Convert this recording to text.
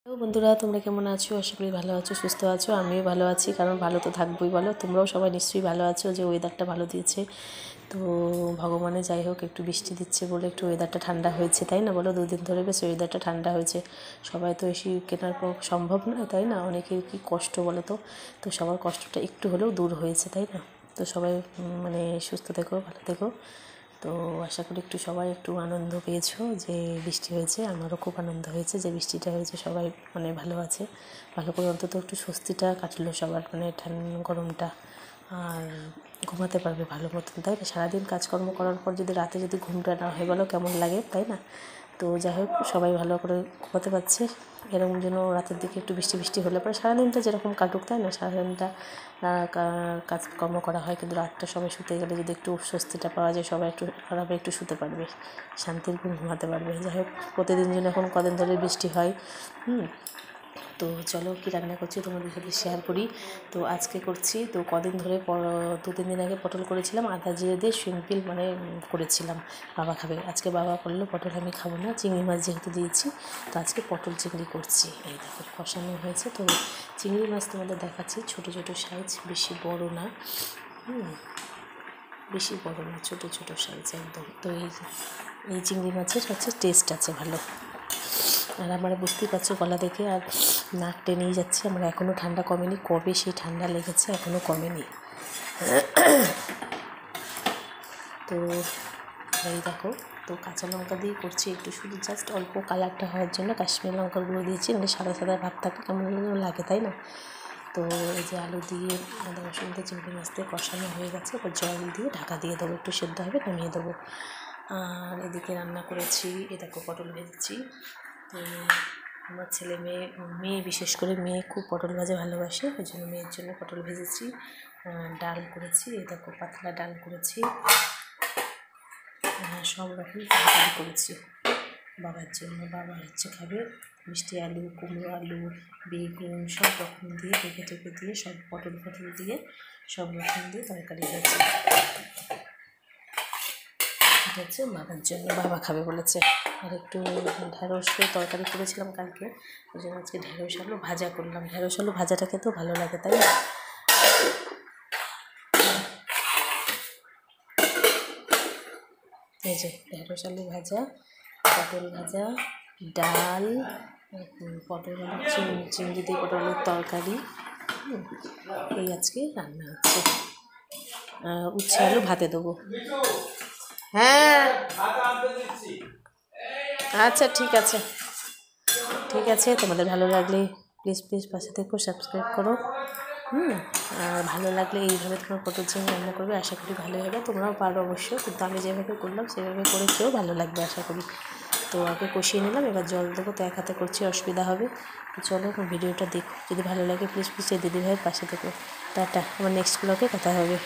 Hello বন্ধুরা, তোমরা কেমন আছো? আশা করি ভালো আছো, সুস্থ আছো। আমিও ভালো আছি, কারণ ভালো তো থাকবোই। বলো, তোমরাও সবাই নিশ্চয়ই ভালো আছো। যে ওয়েদারটা ভালো দিয়েছে, তো ভগবানে যাই হোক একটু বৃষ্টি দিচ্ছে বলে একটু ওয়েদারটা ঠান্ডা হয়েছে, তাই না? বলো, দুদিন ধরে বেশ ওয়েদারটা ঠান্ডা হয়েছে। সবাই তো এসি কেনার সম্ভব নয়, তাই না? অনেকের কি কষ্ট বলো তো। তো সবার কষ্টটা একটু হলেও দূর হয়েছে, তাই না? তো সবাই মানে সুস্থ থেকো, ভালো থেকো। তো আশা করি একটু সবাই একটু আনন্দ পেয়েছো যে বৃষ্টি হয়েছে। আমারও খুব আনন্দ হয়েছে যে বৃষ্টিটা হয়েছে, সবাই মানে ভালো আছে। ভালো করে অন্তত একটু স্বস্তিটা কাটলো সবার, মানে গরমটা। আর ঘুমাতে পারবে ভালো মতন, তাই না? সারাদিন কাজকর্ম করার পর যদি রাতে যদি ঘুমটা না হয়, বলো কেমন লাগে, তাই না? তো যাই হোক, সবাই ভালো করে ঘুমাতে পারছে। এরকম যেন রাতের দিকে একটু বৃষ্টি বৃষ্টি হলে পরে সারাদিনটা যেরকম কাটুক, তাই না? সারাদিনটা কাজকর্ম করা হয়, কিন্তু রাতটা সবাই শুতে গেলে যদি একটু স্বস্তিটা পাওয়া যায়, সবাই একটু আরামে একটু শুতে পারবে, শান্তির ঘুম ঘুমাতে পারবে। যাই হোক, প্রতিদিন যেন এখন কদিন ধরে বৃষ্টি হয়। তো চলো, কি রান্না করছি তোমাদের সাথে শেয়ার করি। তো আজকে করছি, তো কদিন ধরে 2-3 দিন আগে পটল করেছিলাম, আদা জিরে দিয়ে সিম্পল মানে করেছিলাম। বাবা খাবে, আজকে বাবা করলো পটল, আমি খাবো না, চিংড়ি মাছ যেহেতু দিয়েছি। তো আজকে পটল চিংড়ি করছি। এই দেখো কষানো হয়েছে। তো চিংড়ি মাছ তোমাদের দেখাচ্ছি, ছোটো ছোটো সাইজ, বেশি বড় না, বেশি বড় না, ছোটো ছোটো সাইজ একদম। তো এই চিংড়ি মাছের হচ্ছে টেস্ট আছে ভালো। আর আমার বুঝতেই পারছো গলা দেখে, আর নাক টেনেই যাচ্ছে আমার, এখনও ঠান্ডা কমেনি। কবে সেই ঠান্ডা লেগেছে, এখনও কমেনি। তো এই দেখো, তো কাঁচা লঙ্কা দিয়ে করছি একটু, শুধু জাস্ট অল্প কালারটা হওয়ার জন্য কাশ্মীরি লঙ্কাগুলো দিয়েছি, মানে সাদা সাদা ভাব থাকে, কেমন লাগে, তাই না? তো এই যে আলু দিয়ে আদা রসুন দিয়ে চিংড়ি মাছ দিয়ে কষানো হয়ে গেছে, এবার জল দিয়ে ঢাকা দিয়ে দেবো, একটু সেদ্ধ হবে, নামিয়ে দেবো। আর এদিকে রান্না করেছি, এ দেখো পটল ভেজেছি। তো আমার ছেলে মেয়ে বিশেষ করে মেয়ে খুব পটল ভাজা ভালোবাসে, ওই জন্য মেয়ের জন্য পটল ভেজেছি। ডাল করেছি, এ দেখো পাতলা ডাল করেছি। সব রকম তরকারি করেছি বাবার জন্য। বাবা হচ্ছে খাবে মিষ্টি আলু, কুমড়ো আলু, বেগুন সব রকম দিয়ে টেকে দিয়ে, সব পটল দিয়ে সব রকম দিয়ে তরকারি হয়েছে। এটা হচ্ছে বাবার জন্য, বাবা খাবে বলেছে। আর একটু ঢ্যাঁড়স তরকারি করেছিলাম কালকে, ওই জন্য আজকে ঢ্যাঁড়স আলু ভাজা করলাম। ঢ্যাঁড়স আলু ভাজাটা খেতেও ভালো লাগে, তাই না? এই যে ঢ্যাঁড়স আলু ভাজা, পটল ভাজা, ডাল, পটল আলু চিংড়ি দিয়ে পটল আলুর তরকারি, এই আজকে রান্না হচ্ছে। উচ্ছে আলু ভাতে দেবো। হ্যাঁ আচ্ছা, ঠিক আছে, ঠিক আছে। তোমাদের ভালো লাগলে প্লিজ পাশে থেকো, সাবস্ক্রাইব করো। আর ভালো লাগলে এইভাবে তোমার পটল চিংড়ি রান্না করবে, আশা করি ভালোই হবে। তোমরাও পারো অবশ্য, কিন্তু আমি যেভাবে করলাম সেভাবে করে খেয়েও ভালো লাগবে আশা করি। তো আগে কষিয়ে নিলাম, এবার জল দেবো। তো এক হাতে করছি, অসুবিধা হবে। তো চলো ভিডিওটা দেখো, যদি ভালো লাগে প্লিজ এই দিদিভাইয়ের পাশে থেকো। টাটা, আমার নেক্সট ব্লগে কথা হবে।